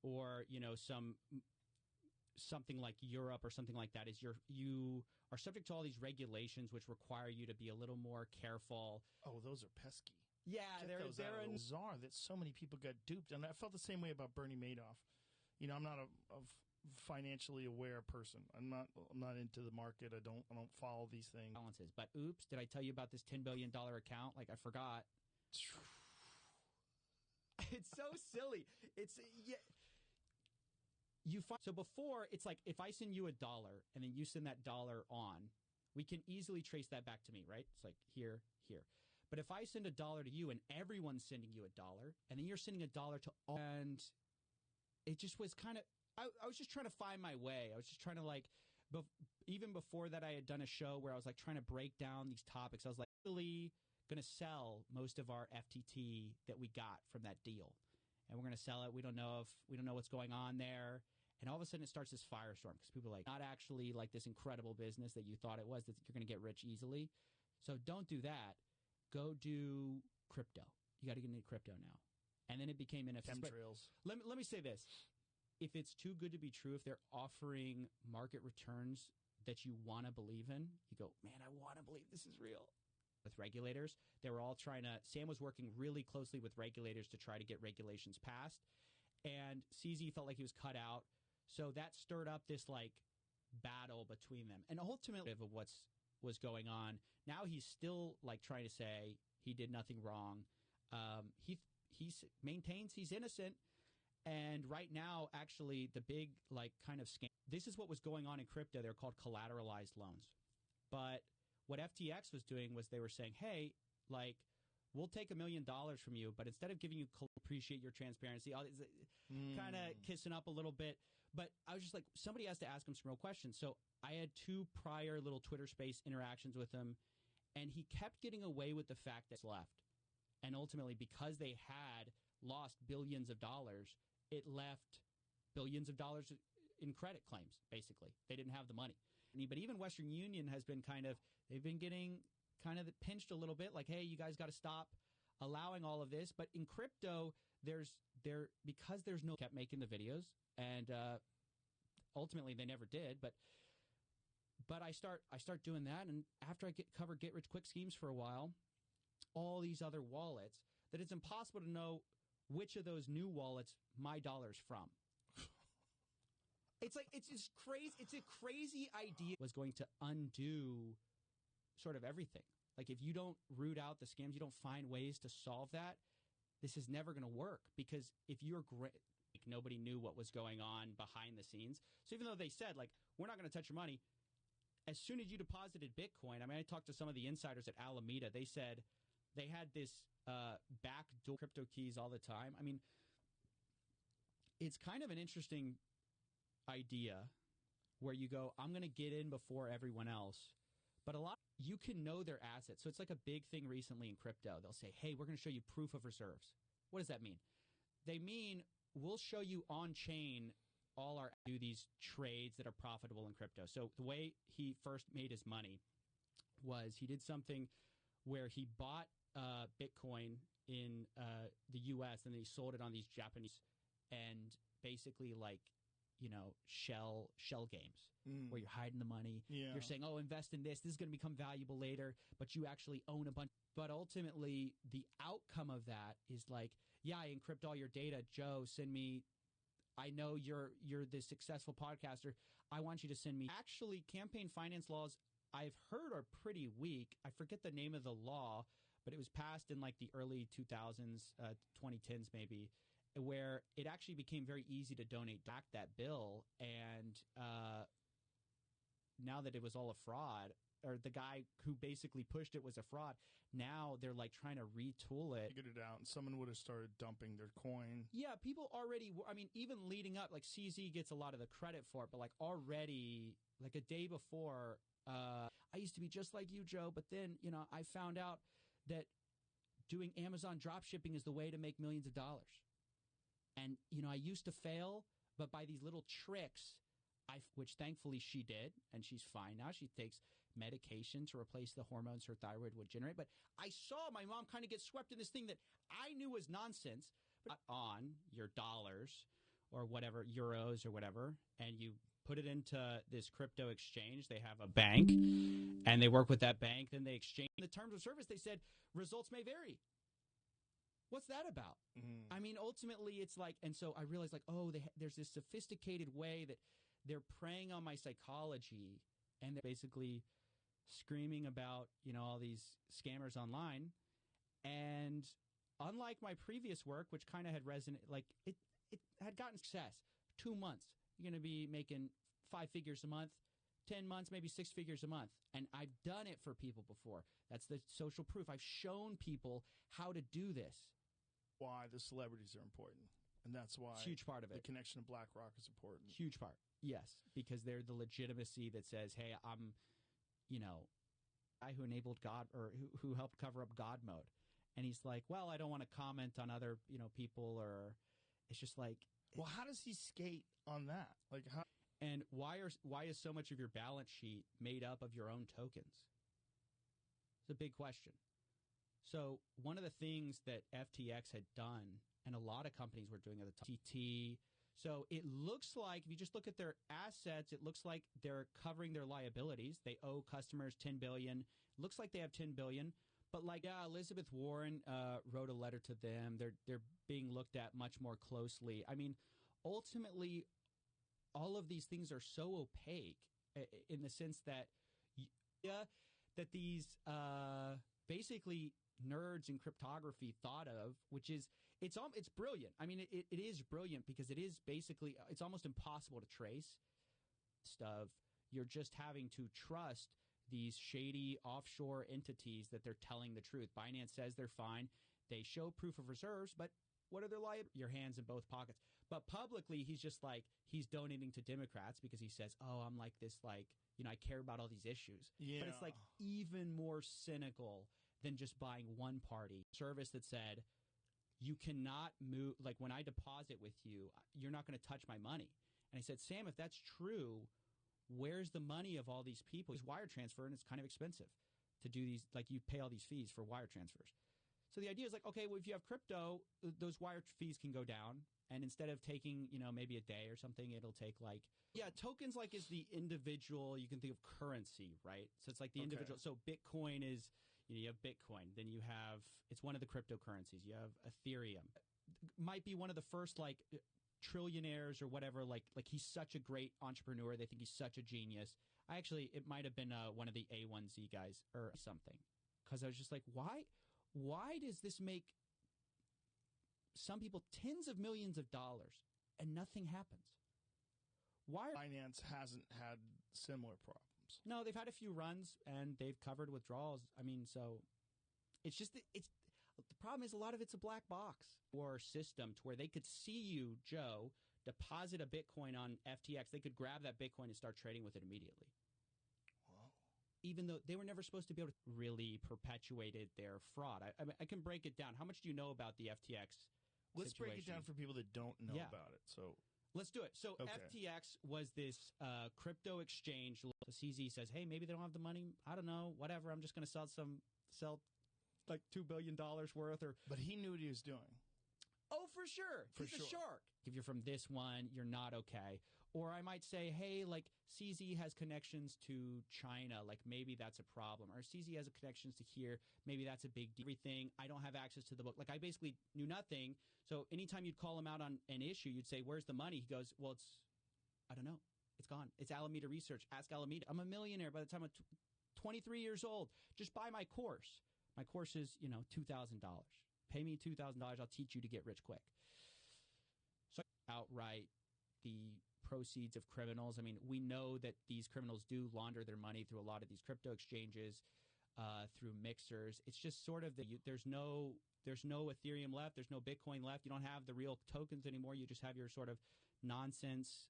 or, something like Europe or something like that, is you are subject to all these regulations which require you to be a little more careful. Oh, those are pesky. Yeah, they're bizarre that so many people got duped. And I felt the same way about Bernie Madoff. I'm not a financially aware person. I'm not into the market. I don't follow these things. Balances. But oops, did I tell you about this $10 billion account? Like, I forgot. It's so silly. So before, it's like if I send you $1 and then you send that $1 on, we can easily trace that back to me, right? It's like here. But if I send $1 to you and everyone's sending you $1, and then you're sending $1 to all, and it just was kind of, I was just trying to find my way. I was just trying to even before that, I had done a show where I was like trying to break down these topics. I was like, really going to sell most of our FTT that we got from that deal. And we're going to sell it. We don't know what's going on there. And all of a sudden it starts this firestorm because people are like, not actually like this incredible business that you thought it was, that you're going to get rich easily. So don't do that. Go do crypto. You got to get into crypto now. And then it became NFTs. Chemtrails. Let me say this. If it's too good to be true, if they're offering market returns that you want to believe in, you go, man, I want to believe this is real. With regulators, they were all Sam was working really closely with regulators to try to get regulations passed. And CZ felt like he was cut out. So that stirred up this battle between them. And ultimately of what's was going on. Now he's still trying to say he did nothing wrong. He maintains he's innocent. And right now, actually, the big kind of scam. This is what was going on in crypto. They're called collateralized loans. But what FTX was doing was they were saying, hey, we'll take $1 million from you, but instead of giving you appreciate your transparency, kind of kissing up a little bit. But I was just like, somebody has to ask him some real questions. So I had 2 prior little Twitter space interactions with him, and he kept getting away with the fact that it's left. And ultimately, because they had lost billions of dollars, it left billions of dollars in credit claims, basically. They didn't have the money. But even Western Union has been they've been getting kind of pinched a little bit, hey, you guys got to stop allowing all of this. But in crypto, because there's no kept making the videos, and ultimately they never did. But I start doing that, and after I cover get rich quick schemes for a while, all these other wallets, that it's impossible to know which of those new wallets my dollar's from. It's just crazy. It's a crazy idea. Was going to undo sort of everything. If you don't root out the scams, you don't find ways to solve that, this is never going to work. Because if you're great, nobody knew what was going on behind the scenes. So even though they said, we're not going to touch your money, as soon as you deposited Bitcoin, I talked to some of the insiders at Alameda. They said they had this backdoor crypto keys all the time. It's kind of an interesting idea where you go, I'm going to get in before everyone else. But you can know their assets. So it's like a big thing recently in crypto. They'll say, hey, we're going to show you proof of reserves. What does that mean? They mean we'll show you on-chain do these trades that are profitable in crypto. So the way he first made his money was he did something where he bought Bitcoin in the U.S. and then he sold it on these Japanese and basically shell games where you're hiding the money. Yeah. You're saying, oh, invest in this. This is going to become valuable later, but you actually own a bunch. But ultimately, the outcome of that is I encrypt all your data. Joe, send me. I know you're this successful podcaster. I want you to send me. Actually, campaign finance laws I've heard are pretty weak. I forget the name of the law, but it was passed in the early 2000s, 2010s maybe, where it actually became very easy to donate back that bill. And now that it was all a fraud, or the guy who basically pushed it was a fraud, now they're trying to retool it. Figured it out, and someone would have started dumping their coin. Yeah, people already, even leading up, CZ gets a lot of the credit for it, but already, a day before, I used to be just like you, Joe, but then, I found out that doing Amazon drop shipping is the way to make millions of dollars. And, I used to fail, but by these little tricks, which thankfully she did, and she's fine now. She takes medication to replace the hormones her thyroid would generate. But I saw my mom kind of get swept in this thing that I knew was nonsense. But on your dollars or whatever, euros or whatever, and you put it into this crypto exchange. They have a bank, and they work with that bank. Then they exchange the terms of service. They said results may vary. What's that about? I mean, ultimately, it's like, and so I realized, like, oh, there's this sophisticated way that they're preying on my psychology, and they're basically screaming about, all these scammers online. And unlike my previous work, which kind of had resonated, like it had gotten success. 2 months, you're going to be making 5 figures a month. 10 months, maybe 6 figures a month. And I've done it for people before. That's the social proof. I've shown people how to do this. Why the celebrities are important. And that's why huge part of it. The connection to BlackRock is important. Huge part. Yes. Because they're the legitimacy that says, hey, I'm, guy who enabled God, or who helped cover up God mode. And he's like, well, I don't want to comment on other, people, or it's just like. Well, how does he skate on that? Like, how? And why is so much of your balance sheet made up of your own tokens? It's a big question. So one of the things that FTX had done, and a lot of companies were doing at the time, TT. So it looks like, if you just look at their assets, it looks like they're covering their liabilities. They owe customers $10 billion. Looks like they have $10 billion. But Elizabeth Warren wrote a letter to them. They're being looked at much more closely. I mean, ultimately, all of these things are so opaque in the sense that that these basically nerds in cryptography thought of, which is it's brilliant. I mean, it is brilliant because it is basically, it's almost impossible to trace stuff. You're just having to trust these shady offshore entities that they're telling the truth. Binance says they're fine. They show proof of reserves, but what are their your hands in both pockets? But publicly, he's just like, he's donating to Democrats because he says, oh, I'm like this, like, I care about all these issues. Yeah. But it's like even more cynical than just buying one party. Service that said, you cannot move, like when I deposit with you, you're not going to touch my money. And I said, Sam, if that's true, where's the money of all these people? It's wire transfer, and it's kind of expensive to do these, like you pay all these fees for wire transfers. So the idea is like, okay, well, if you have crypto, those wire fees can go down. And instead of taking, maybe a day or something, it'll take like, tokens like is the individual, you can think of currency, right? So it's like the individual. So Bitcoin is, you have Bitcoin. Then you have, it's one of the cryptocurrencies. You have Ethereum. Might be one of the first like trillionaires or whatever. Like he's such a great entrepreneur. They think he's such a genius. It might have been one of the A1Z guys or something. Because I was just like, why does this make some people tens of millions of dollars and nothing happens? Why? Binance hasn't had similar problems. No, they've had a few runs and they've covered withdrawals. I mean, so it's just, the problem is a lot of it's a black box or system to where they could see you, Joe, deposit a Bitcoin on FTX. They could grab that Bitcoin and start trading with it immediately. Even though they were never supposed to be able to really perpetuated their fraud. I can break it down. How much do you know about the FTX Let's situation? break it down for people that don't know about it. So let's do it. So FTX was this crypto exchange. The CZ says, hey, maybe they don't have the money. I don't know. Whatever. I'm just going to sell like $2 billion worth. But he knew what he was doing. Oh, for sure. He's a shark. If you're from this one, you're not okay. Or I might say, hey, like CZ has connections to China. Like maybe that's a problem. Or CZ has connections to here. Maybe that's a big deal. Everything. I don't have access to the book. Like I basically knew nothing. So anytime you'd call him out on an issue, you'd say, where's the money? He goes, well, I don't know. It's gone. It's Alameda Research. Ask Alameda. I'm a millionaire by the time I'm 23 years old. Just buy my course. My course is, $2,000. Pay me $2,000. I'll teach you to get rich quick. So outright the proceeds of criminals. I mean, we know that these criminals do launder their money through a lot of these crypto exchanges, through mixers. It's just sort of there's no Ethereum left. There's no Bitcoin left. You don't have the real tokens anymore. You just have your sort of nonsense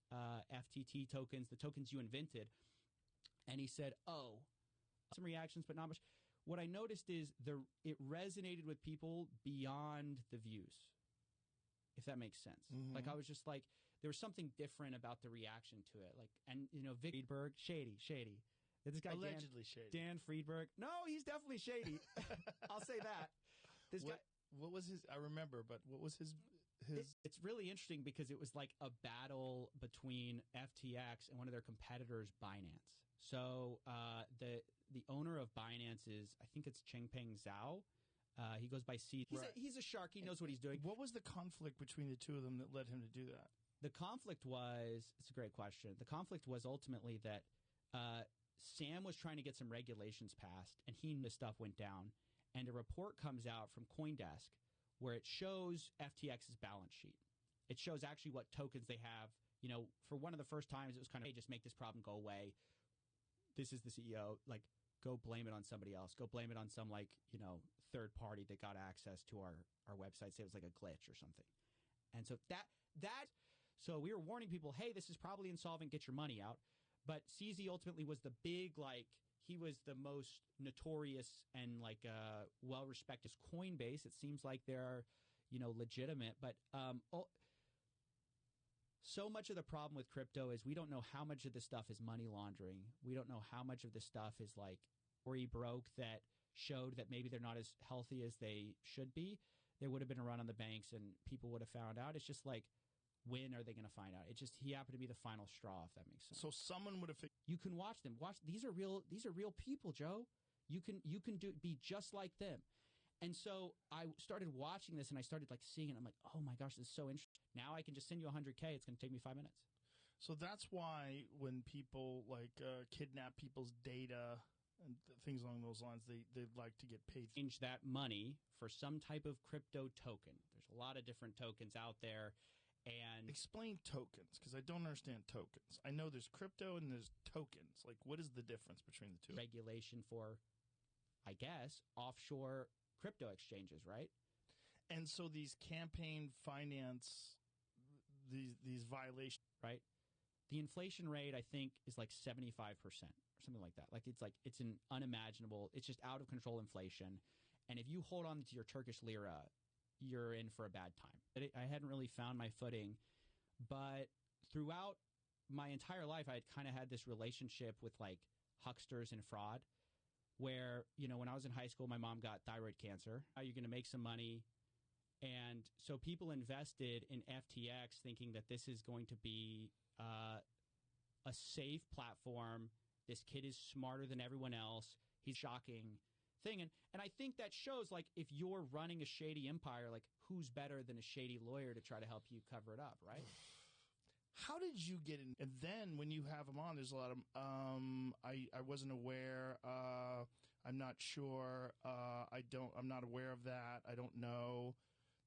FTT tokens, the tokens you invented. And he said, oh, some reactions, but not much. What I noticed is it resonated with people beyond the views, if that makes sense. Mm-hmm. Like I was just like, there was something different about the reaction to it. Like, and Vic Friedberg, shady. This guy allegedly shady. Dan Friedberg. No, he's definitely shady. I'll say that. This guy. What was his? I remember, but what was his It's really interesting because it was like a battle between FTX and one of their competitors, Binance. So the owner of Binance is, I think it's Changpeng Zhao. He goes by C. He's a shark. He knows what he's doing. What was the conflict between the two of them that led him to do that? The conflict was, it's a great question. The conflict was ultimately that Sam was trying to get some regulations passed, and this stuff went down. And a report comes out from CoinDesk where it shows FTX's balance sheet. It shows actually what tokens they have. You know, for one of the first times, it was kind of, hey, just make this problem go away. This is the CEO. Like, go blame it on somebody else. Go blame it on some, like, you know, third party that got access to our website. Say it was like a glitch or something. And so so we were warning people, hey, this is probably insolvent. Get your money out. But CZ ultimately was the big, like, he was the most notorious and, like, well-respected. Coinbase, it seems like they're, you know, legitimate. But so much of the problem with crypto is we don't know how much of this stuff is money laundering. We don't know how much of this stuff is, like, where he broke that showed that maybe they're not as healthy as they should be. There would have been a run on the banks and people would have found out. It's just like, when are they going to find out? It just, he happened to be the final straw, if that makes sense. So someone would have. You can watch them. These are real people, Joe. You can be just like them. And so I started watching this and I started, like, seeing it. I'm like, oh my gosh, this is so interesting. Now I can just send you $100K. It's going to take me 5 minutes. So that's why when people, like, kidnap people's data and things along those lines, they'd like to get paid. Change that money for some type of crypto token. There's a lot of different tokens out there. And explain tokens, because I don't understand tokens. I know there's crypto and there's tokens. Like, what is the difference between the two? Regulation for, I guess, offshore crypto exchanges, right? And so these campaign finance, these violations, right? The inflation rate, I think, is like 75% or something like that. Like, it's an unimaginable, it's just out of control inflation. And if you hold on to your Turkish lira, you're in for a bad time. I hadn't really found my footing, but throughout my entire life, I had kind of had this relationship with, like, hucksters and fraud where, you know, when I was in high school, my mom got thyroid cancer. How are you going to make some money? And so people invested in FTX thinking that this is going to be a safe platform. This kid is smarter than everyone else. He's shocking thing. And I think that shows, like, if you're running a shady empire, like, who's better than a shady lawyer to try to help you cover it up, right? How did you get in? And then when you have them on, there's a lot of, I wasn't aware. I'm not sure. I'm not aware of that. I don't know.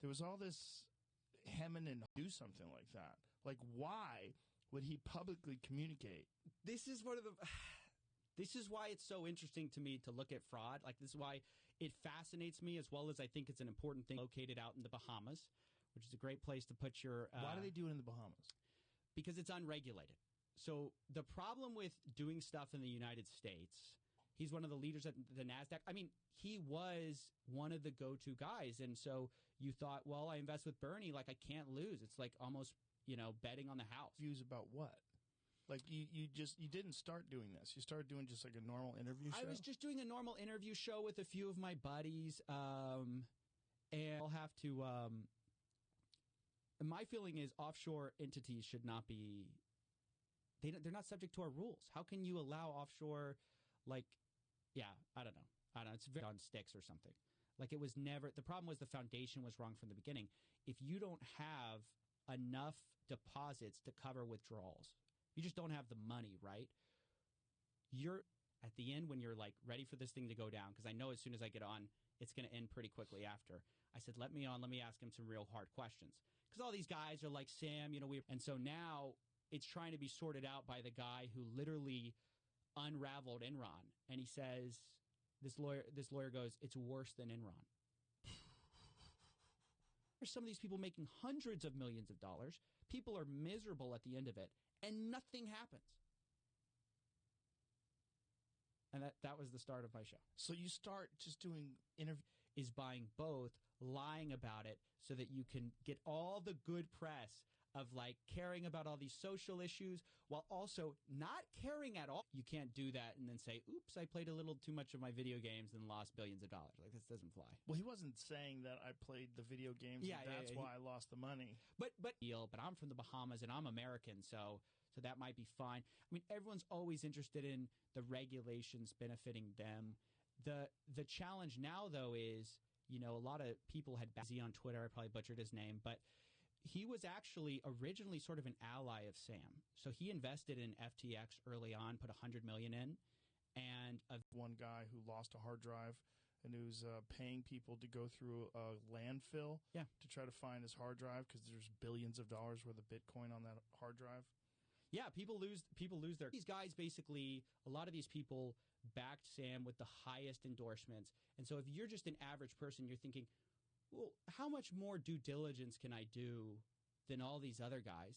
There was all this hemming and do something like that. Like, why would he publicly communicate? This is why it's so interesting to me to look at fraud. Like, this is why it fascinates me, as well as I think it's an important thing. Located out in the Bahamas, which is a great place to put your... why do they do it in the Bahamas? Because it's unregulated. So the problem with doing stuff in the United States, he's one of the leaders at the NASDAQ. I mean, he was one of the go-to guys. And so you thought, well, I invest with Bernie, like, I can't lose. It's like almost, you know, betting on the house. Views about what? Like, you didn't start doing this. You started doing just like a normal interview show? I was just doing a normal interview show with a few of my buddies. And I'll have to... my feeling is offshore entities should not be... They're not subject to our rules. How can you allow offshore, like... Yeah, I don't know. It's very on sticks or something. Like, it was never... The problem was the foundation was wrong from the beginning. If you don't have enough deposits to cover withdrawals... You just don't have the money, right? You're at the end when you're, like, ready for this thing to go down, because I know as soon as I get on, it's going to end pretty quickly after. I said, let me on. Let me ask him some real hard questions. Because all these guys are like, Sam, you know, and so now it's trying to be sorted out by the guy who literally unraveled Enron. And he says, this lawyer goes, it's worse than Enron. There's some of these people making hundreds of millions of dollars. People are miserable at the end of it. And nothing happens. And that was the start of my show. So you start just doing interviews. Is buying both, lying about it, so that you can get all the good press of like caring about all these social issues while also not caring at all. You can't do that and then say, oops, I played a little too much of my video games and lost billions of dollars. Like, this doesn't fly. Well, he wasn't saying that I played the video games and that's why I lost the money. But I'm from the Bahamas and I'm American, so that might be fine. I mean, everyone's always interested in the regulations benefiting them. The challenge now, though, is, you know, a lot of people had Bazzi on Twitter. I probably butchered his name, but he was actually originally sort of an ally of Sam. So he invested in FTX early on, put $100 million in, and one guy who lost a hard drive and who's paying people to go through a landfill to try to find his hard drive because there's billions of dollars worth of Bitcoin on that hard drive. Yeah, people lose their. These guys basically, a lot of these people backed Sam with the highest endorsements, and so if you're just an average person, you're thinking, well, how much more due diligence can I do than all these other guys?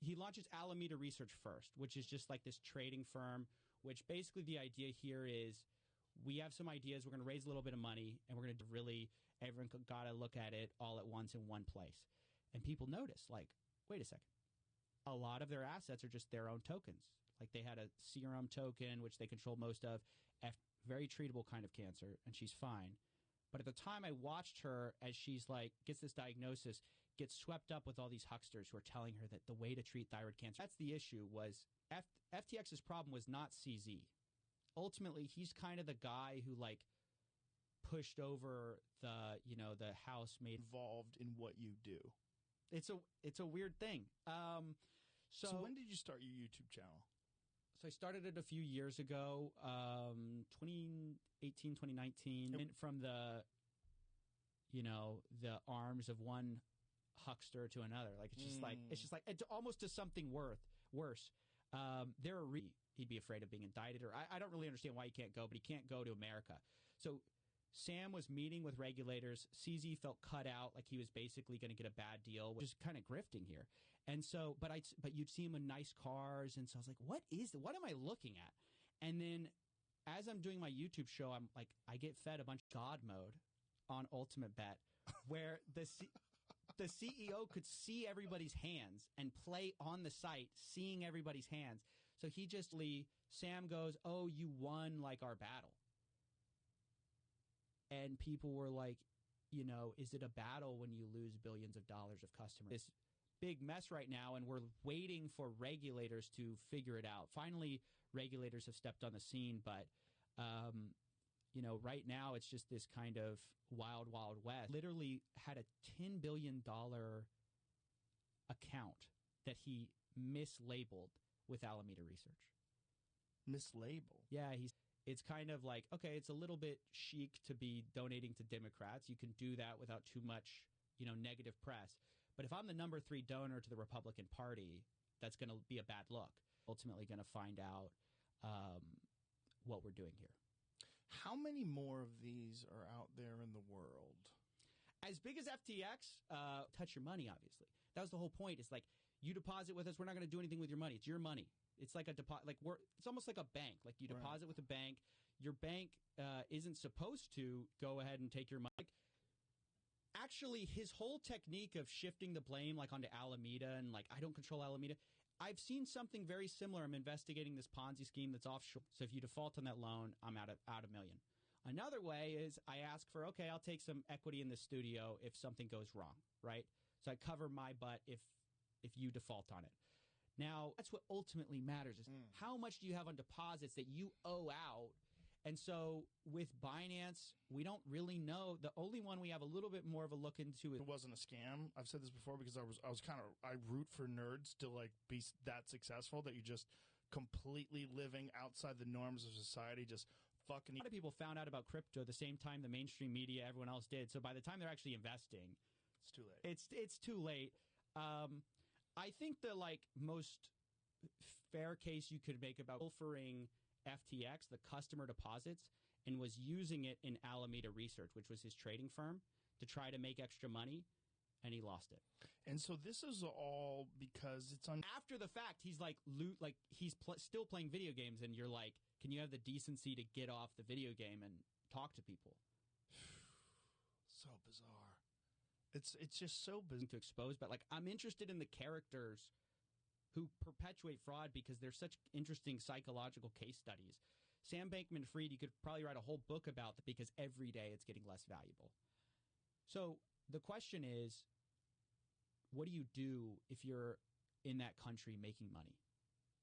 He launches Alameda Research first, which is just like this trading firm, which basically the idea here is we have some ideas, we're going to raise a little bit of money, and we're going to really, everyone got to look at it all at once in one place. And people notice, like, wait a second. A lot of their assets are just their own tokens. Like they had a serum token, which they control most of, very treatable kind of cancer, and she's fine. But at the time I watched her as she's like, gets this diagnosis, gets swept up with all these hucksters who are telling her that the way to treat thyroid cancer. That's the issue was FTX's problem was not CZ. Ultimately, he's kind of the guy who like pushed over the house made involved in what you do. It's a weird thing. So when did you start your YouTube channel? So I started it a few years ago, 2018, 2019. Went from the arms of one huckster to another. Like it's just like almost to something worse. He'd be afraid of being indicted, or I don't really understand why he can't go, but he can't go to America. So Sam was meeting with regulators. CZ felt cut out, like he was basically going to get a bad deal, which is kind of grifting here. And so, but you'd see him in nice cars, and so I was like, what am I looking at? And then as I'm doing my YouTube show, I'm like, I get fed a bunch of God mode on Ultimate Bet, where the CEO could see everybody's hands and play on the site, seeing everybody's hands. So Sam goes, oh, you won like our battle. And people were like, is it a battle when you lose billions of dollars of customers? This big mess right now, and we're waiting for regulators to figure it out. Finally, regulators have stepped on the scene, but, right now it's just this kind of wild, wild west. Literally had a $10 billion account that he mislabeled with Alameda Research. Mislabeled? Yeah, it's kind of like, okay, it's a little bit chic to be donating to Democrats. You can do that without too much, negative press. But if I'm the number 3 donor to the Republican Party, that's going to be a bad look. Ultimately going to find out what we're doing here. How many more of these are out there in the world? As big as FTX, touch your money, obviously. That was the whole point. It's like, you deposit with us, we're not going to do anything with your money. It's your money. It's like a deposit. Like it's almost like a bank. Like you deposit with a bank. Your bank isn't supposed to go ahead and take your money. Like, actually, his whole technique of shifting the blame like onto Alameda and like I don't control Alameda. I've seen something very similar. I'm investigating this Ponzi scheme that's offshore. So if you default on that loan, I'm out $1 million. Another way is I ask for, okay, I'll take some equity in the studio if something goes wrong, right? So I cover my butt if you default on it. Now, that's what ultimately matters is how much do you have on deposits that you owe out? And so with Binance, we don't really know. The only one we have a little bit more of a look into. It wasn't a scam. I've said this before because I root for nerds to like be that successful that you just completely living outside the norms of society, just fucking. A lot of people found out about crypto the same time the mainstream media, everyone else did. So by the time they're actually investing, it's too late. It's too late. I think the most fair case you could make about pilfering FTX, the customer deposits, and was using it in Alameda Research, which was his trading firm, to try to make extra money, and he lost it. And so this is all because it's on after the fact. He's still playing video games, and you're like, can you have the decency to get off the video game and talk to people? So bizarre. It's just so bizarre to expose, but like I'm interested in the characters who perpetuate fraud because they're such interesting psychological case studies. Sam Bankman-Fried, you could probably write a whole book about that because every day it's getting less valuable. So the question is, what do you do if you're in that country making money?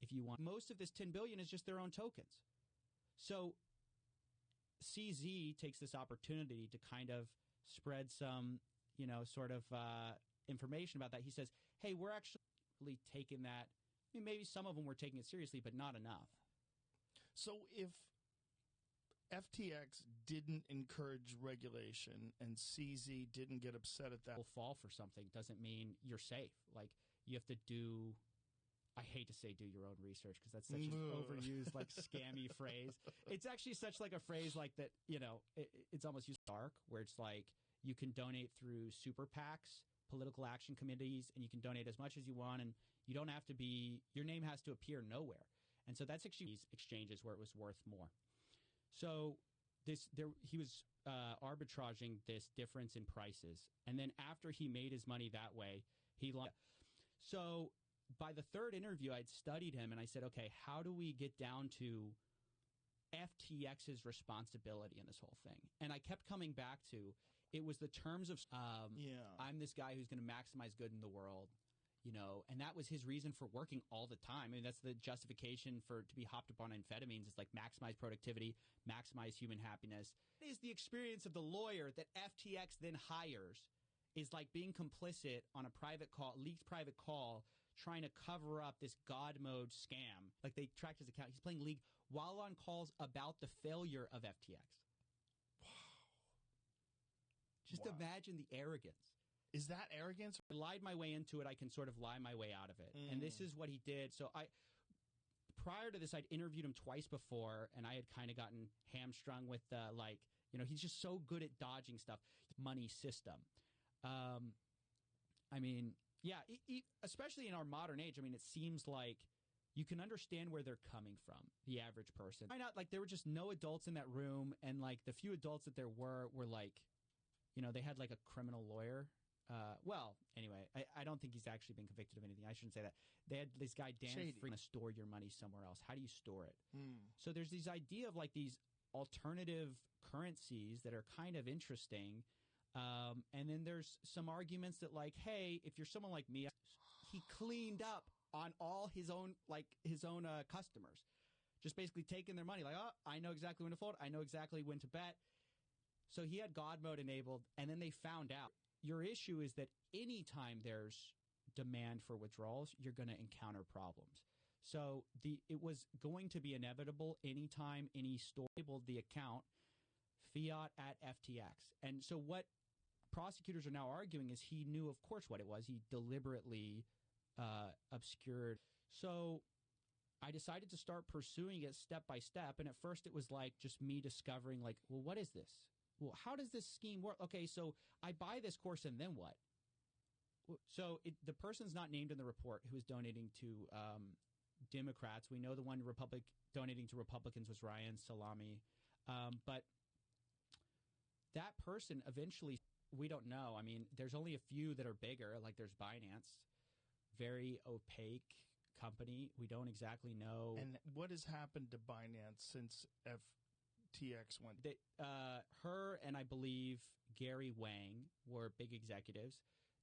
If you want, most of this $10 billion is just their own tokens. So CZ takes this opportunity to kind of spread some, sort of information about that. He says, hey, we're actually taking that. I mean, maybe some of them were taking it seriously, but not enough. So if FTX didn't encourage regulation and CZ didn't get upset at that, will fall for something doesn't mean you're safe. Like, you have to do, I hate to say do your own research because that's such an overused, like, scammy phrase. It's actually such like a phrase like that, it's almost used dark, where it's like you can donate through super PACs, political action committees, and you can donate as much as you want, and you don't have to be, your name has to appear nowhere. And so that's actually these exchanges where it was worth more. So he was arbitraging this difference in prices. And then after he made his money that way, so by the third interview, I'd studied him and I said, okay, how do we get down to FTX's responsibility in this whole thing? And I kept coming back to, it was the terms of, I'm this guy who's going to maximize good in the world. And that was his reason for working all the time. I mean, that's the justification to be hopped up on amphetamines. It's like maximize productivity, maximize human happiness. It is the experience of the lawyer that FTX then hires is like being complicit on a leaked private call, trying to cover up this God mode scam. Like, they tracked his account. He's playing League while on calls about the failure of FTX. Wow. Just imagine the arrogance. Is that arrogance? I lied my way into it. I can sort of lie my way out of it. And this is what he did. So prior to this, I'd interviewed him twice before, and I had kind of gotten hamstrung with he's just so good at dodging stuff. Money system. Especially in our modern age, I mean, it seems like you can understand where they're coming from, the average person. Why not? Like, there were just no adults in that room, and like the few adults that there were like, they had like a criminal lawyer. Anyway, I don't think he's actually been convicted of anything. I shouldn't say that. They had this guy, Dan, to store your money somewhere else. How do you store it? So there's this idea of like these alternative currencies that are kind of interesting. And then there's some arguments that like, hey, if you're someone like me, he cleaned up on all his own customers, just basically taking their money. Like, oh, I know exactly when to fold. I know exactly when to bet. So he had God mode enabled, and then they found out. Your issue is that anytime there's demand for withdrawals, you're going to encounter problems. So it was going to be inevitable anytime any store labeled the account fiat at FTX. And so what prosecutors are now arguing is he knew, of course, what it was. He deliberately obscured. So I decided to start pursuing it step by step. And at first it was like just me discovering like, well, what is this? Well, how does this scheme work? Okay, so I buy this course and then what? So the person's not named in the report who is donating to Democrats. We know the one donating to Republicans was Ryan Salami. But that person eventually, we don't know. I mean, there's only a few that are bigger, like there's Binance, very opaque company. We don't exactly know. And what has happened to Binance since FTX went? Her and I believe Gary Wang were big executives.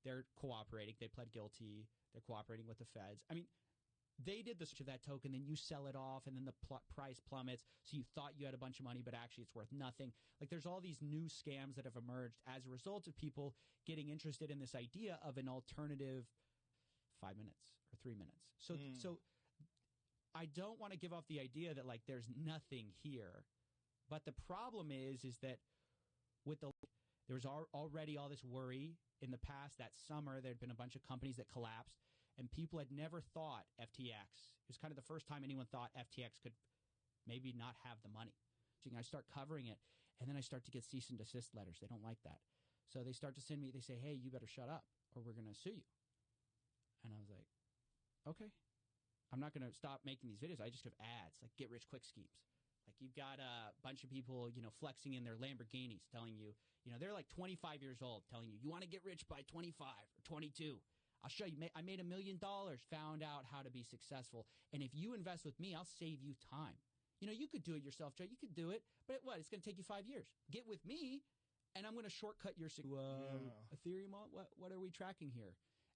They're cooperating. They pled guilty. They're cooperating with the feds. I mean, they did the switch of that token, then you sell it off, and then the price plummets, so you thought you had a bunch of money, but actually it's worth nothing. Like, there's all these new scams that have emerged as a result of people getting interested in this idea of an alternative 5 minutes or 3 minutes. So I don't want to give off the idea that, like, there's nothing here. But the problem is that there was already all this worry in the past. That summer, there had been a bunch of companies that collapsed, and people had never thought FTX. It was kind of the first time anyone thought FTX could maybe not have the money. I start covering it, and then I start to get cease and desist letters. They don't like that. So they start to send me, they say, hey, you better shut up, or we're going to sue you. And I was like, okay. I'm not going to stop making these videos. I just have ads, like get-rich-quick schemes. Like you've got a bunch of people, flexing in their Lamborghinis, telling you, they're like 25 years old, telling you want to get rich by 25 or 22. I'll show you. I made $1 million, found out how to be successful. And if you invest with me, I'll save you time. You could do it yourself, Joe. You could do it. But it's going to take you 5 years. Get with me, and I'm going to shortcut your Ethereum. What are we tracking here?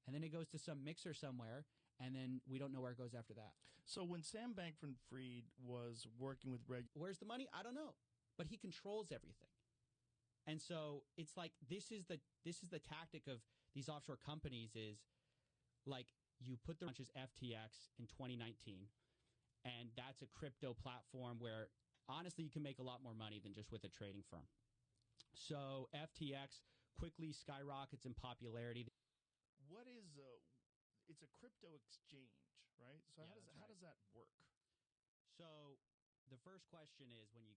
And then it goes to some mixer somewhere, and then we don't know where it goes after that. So when Sam Bankman-Fried was working with where's the money? I don't know. But he controls everything. And so it's like this is the tactic of these offshore companies is like you put the launches FTX in 2019, and that's a crypto platform where honestly you can make a lot more money than just with a trading firm. So FTX quickly skyrockets in popularity. What is it's a crypto exchange, right? So how does that work? So the first question is when you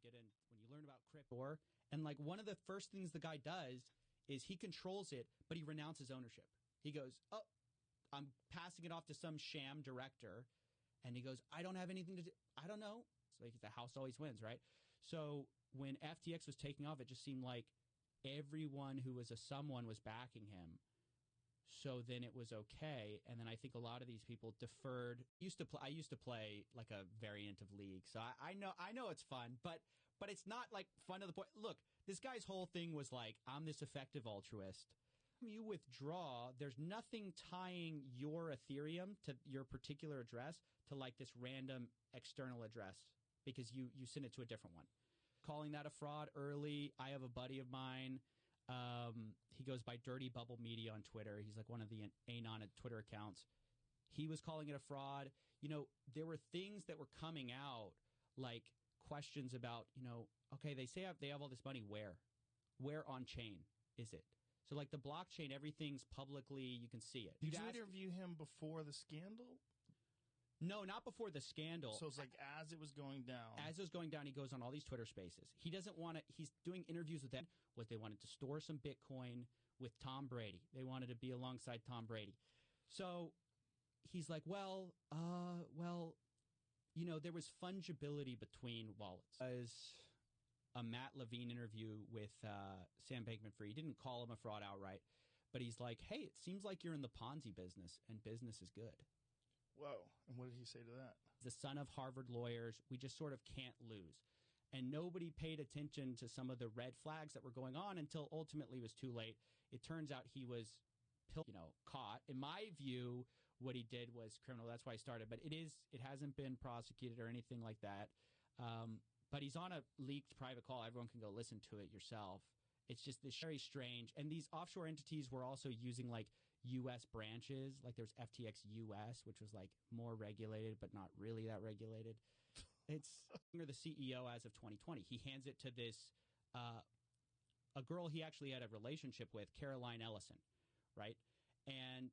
learn about crypto, and like one of the first things the guy does is he controls it, but he renounces ownership. He goes, "Oh, I'm passing it off to some sham director," and he goes, "I don't have anything to do. I don't know." So like the house always wins, right? So when FTX was taking off, it just seemed like everyone who was someone was backing him. So then it was okay, and then I think a lot of these people deferred. I used to play like a variant of League, so I know it's fun, but it's not like fun to the point. Look, this guy's whole thing was like, I'm this effective altruist. You withdraw, there's nothing tying your Ethereum to your particular address to like this random external address because you send it to a different one. Calling that a fraud early. I have a buddy of mine. He goes by Dirty Bubble Media on Twitter. He's like one of the Anon Twitter accounts. He was calling it a fraud. There were things that were coming out, like questions about, okay, they say they have all this money. Where on chain is it? So like the blockchain, everything's publicly, you can see it. Did you interview him before the scandal? No, not before the scandal. So it's like as it was going down. As it was going down, he goes on all these Twitter spaces. He doesn't want to, he's doing interviews with them. They wanted to store some Bitcoin with Tom Brady. They wanted to be alongside Tom Brady. So he's like, there was fungibility between wallets. As a Matt Levine interview with Sam Bankman-Fried. He didn't call him a fraud outright, but he's like, hey, it seems like you're in the Ponzi business, and business is good. Whoa. And what did he say to that? The son of Harvard lawyers, we just sort of can't lose. And nobody paid attention to some of the red flags that were going on until ultimately it was too late. It turns out he was caught. In my view, what he did was criminal. That's why I started. But it hasn't been prosecuted or anything like that. But he's on a leaked private call. Everyone can go listen to it yourself. It's just this very strange. And these offshore entities were also using like U.S. branches. Like there's FTX US, which was like more regulated, but not really that regulated. It's the CEO as of 2020. He hands it to this, a girl he actually had a relationship with, Caroline Ellison, right? And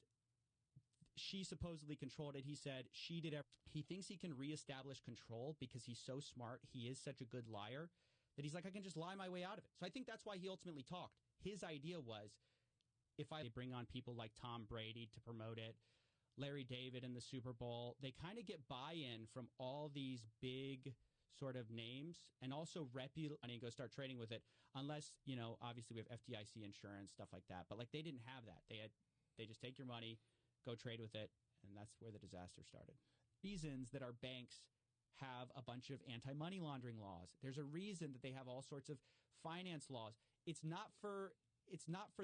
she supposedly controlled it. He said she did he thinks he can reestablish control because he's so smart. He is such a good liar that he's like, I can just lie my way out of it. So I think that's why he ultimately talked. His idea was, if I bring on people like Tom Brady to promote it, Larry David in the Super Bowl, they kind of get buy-in from all these big sort of names and also reputable money and go start trading with it. Unless, obviously we have FDIC insurance, stuff like that. But like they didn't have that. They just take your money, go trade with it, and that's where the disaster started. Reasons that our banks have a bunch of anti-money laundering laws. There's a reason that they have all sorts of finance laws. It's not for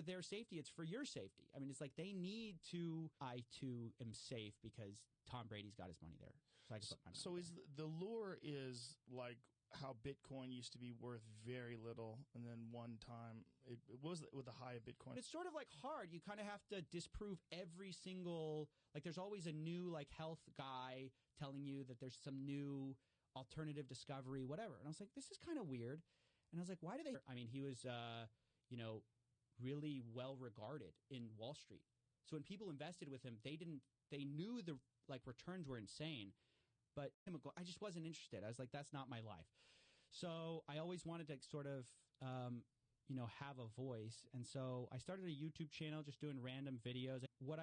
their safety. It's for your safety. I mean, it's like they need to. I too am safe because Tom Brady's got his money there. So I can put my money there. Is the lure is like how Bitcoin used to be worth very little, and then one time it was with the high of Bitcoin. It's sort of like hard. You kind of have to disprove every single, like there's always a new like health guy telling you that there's some new alternative discovery, whatever. And I was like, this is kind of weird. And I was like, why do they? I mean, he was, really well regarded in Wall Street. So when people invested with him, they knew the like returns were insane. But I just wasn't interested. I was like, that's not my life. So I always wanted to sort of, have a voice. And so I started a YouTube channel just doing random videos. What I